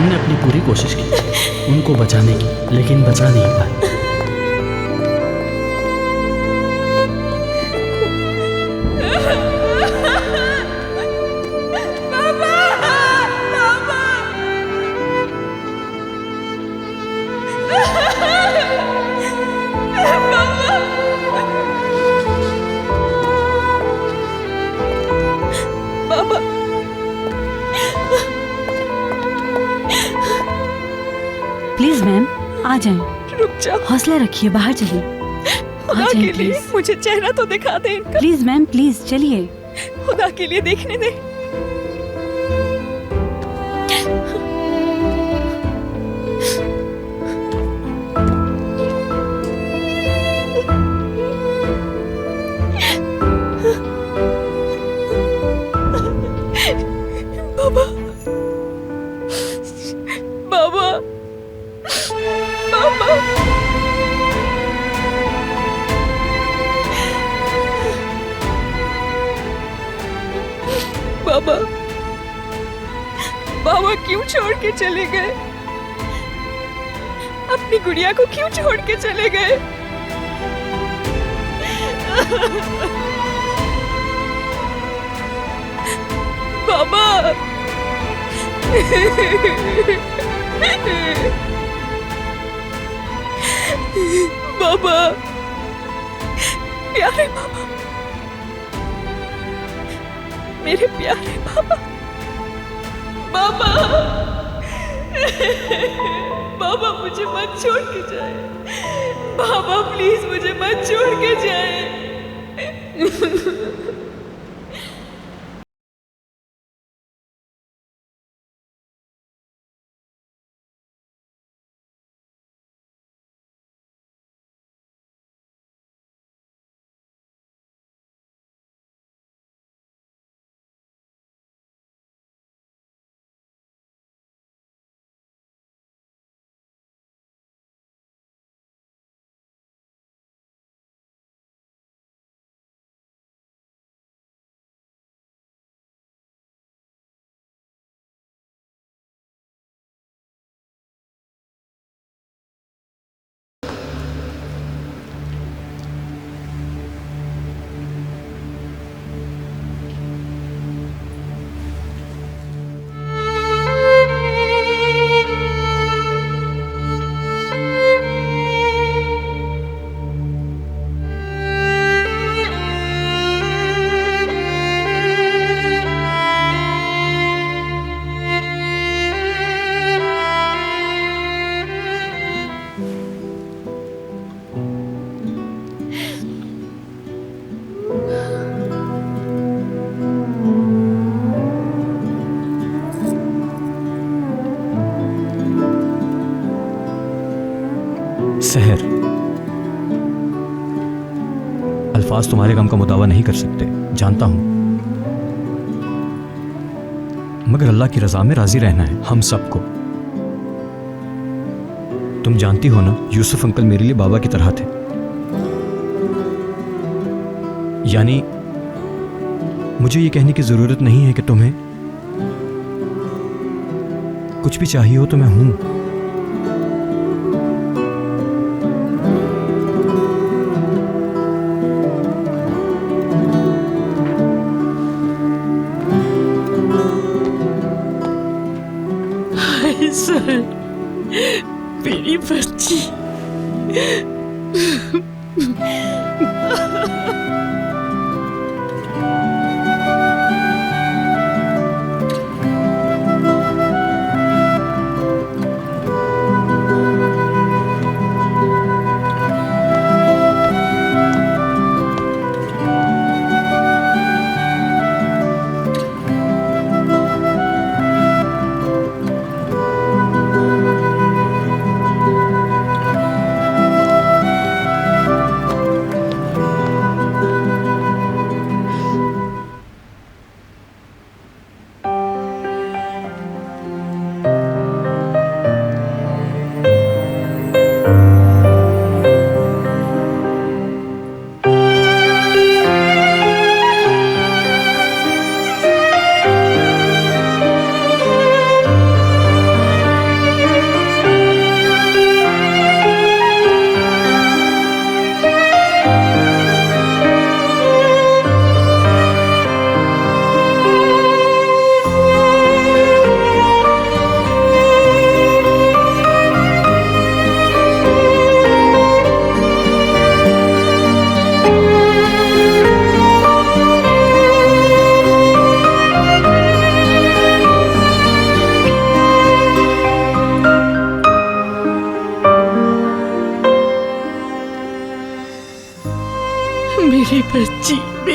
हमने अपनी पूरी कोशिश की उनको बचाने की, लेकिन बचा नहीं पाए। प्लीज मैम आ जाएं। रुक जाओ, हौसला रखिए, बाहर चलिए। खुदा के लिए मुझे चेहरा तो दिखा दे इनका। प्लीज मैम प्लीज चलिए। खुदा के लिए देखने दे। बाबा, बाबा, बाबा। बाबा, बाबा क्यों छोड़ के चले गए? अपनी गुड़िया को क्यों छोड़ के चले गए? बाबा, बाबा, प्यारे बाबा, मेरे प्यारे बाबा, बाबा, बाबा मुझे मत छोड़ के जाए। बाबा प्लीज मुझे मत छोड़ के जाए। सहर, अल्फाज तुम्हारे गम का मुदावा नहीं कर सकते, जानता हूं, मगर अल्लाह की रजा में राजी रहना है हम सबको। तुम जानती हो ना, यूसुफ अंकल मेरे लिए बाबा की तरह थे। यानी मुझे ये कहने की जरूरत नहीं है कि तुम्हें कुछ भी चाहिए हो तो मैं हूं। सर, मेरी बच्ची।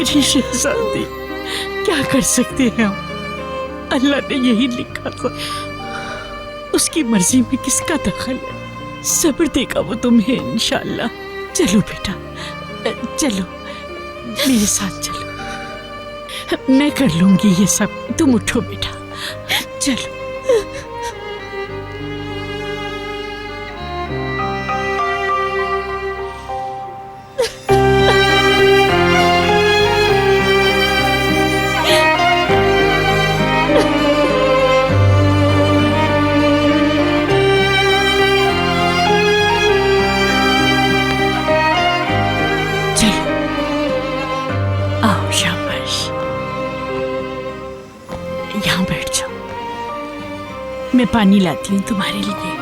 मेरी शहजादी, क्या कर सकते हैं हम? अल्लाह ने यही लिखा था, उसकी मर्जी में किसका दखल है? सब्र देगा वो तुम्हें इंशाल्लाह। चलो बेटा, चलो मेरे साथ चलो, मैं कर लूंगी ये सब। तुम उठो बेटा, चलो। यहाँ बैठ जाओ, मैं पानी लाती हूँ तुम्हारे लिए।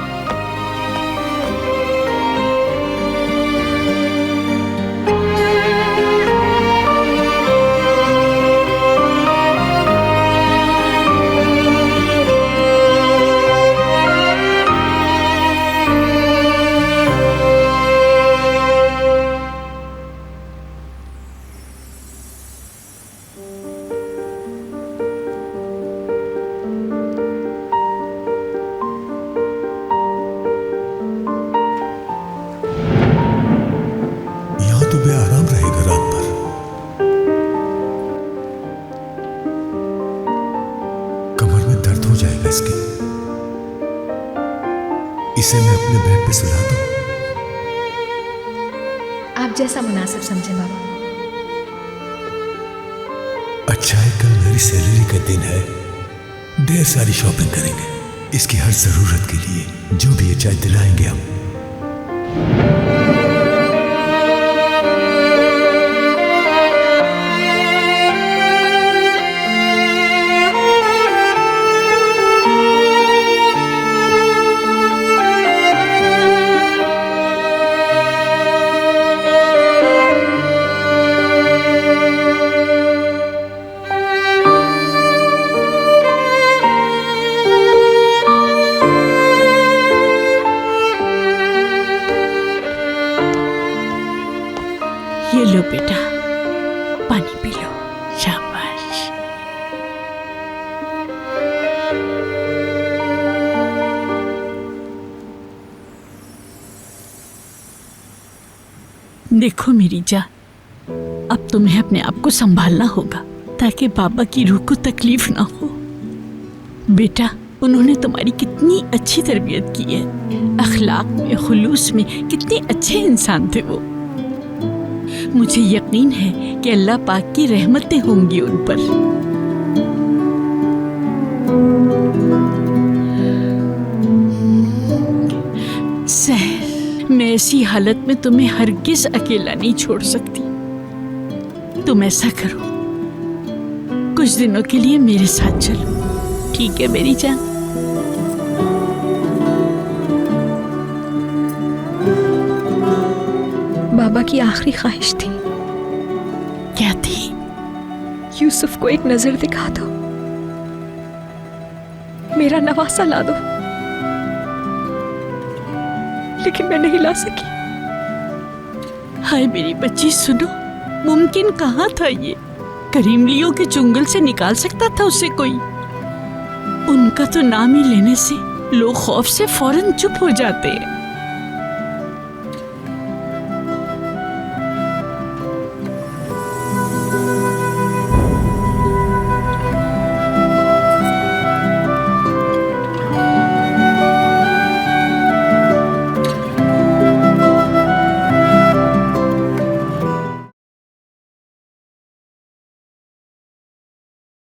इसे मैं अपने बेड पे सुला दूं? आप जैसा मुनासिब समझे बाबा। अच्छा है, कल मेरी सैलरी का दिन है, ढेर सारी शॉपिंग करेंगे। इसकी हर जरूरत के लिए जो भी ये चाहे दिलाएंगे हम। ये लो बेटा, पानी पी लो। शाबाश। देखो मेरी जान, अब तुम्हें अपने आप को संभालना होगा ताकि बाबा की रूह को तकलीफ ना हो। बेटा, उन्होंने तुम्हारी कितनी अच्छी तरबियत की है, अखलाक में, खुलूस में कितने अच्छे इंसान थे वो। मुझे यकीन है कि अल्लाह पाक की रहमतें होंगी उन पर। सहर, मैं ऐसी हालत में तुम्हें हरगिज अकेला नहीं छोड़ सकती। तुम ऐसा करो, कुछ दिनों के लिए मेरे साथ चलो, ठीक है मेरी जान? बाबा की आखिरी ख्वाहिश थी, क्या थी? यूसुफ को एक नजर दिखा दो, मेरा नवासा ला दो, लेकिन मैं नहीं ला सकी। हाय मेरी बच्ची, सुनो, मुमकिन कहाँ था ये? करीमलियों के चुंगल से निकाल सकता था उसे कोई? उनका तो नाम ही लेने से लोग खौफ से फौरन चुप हो जाते हैं।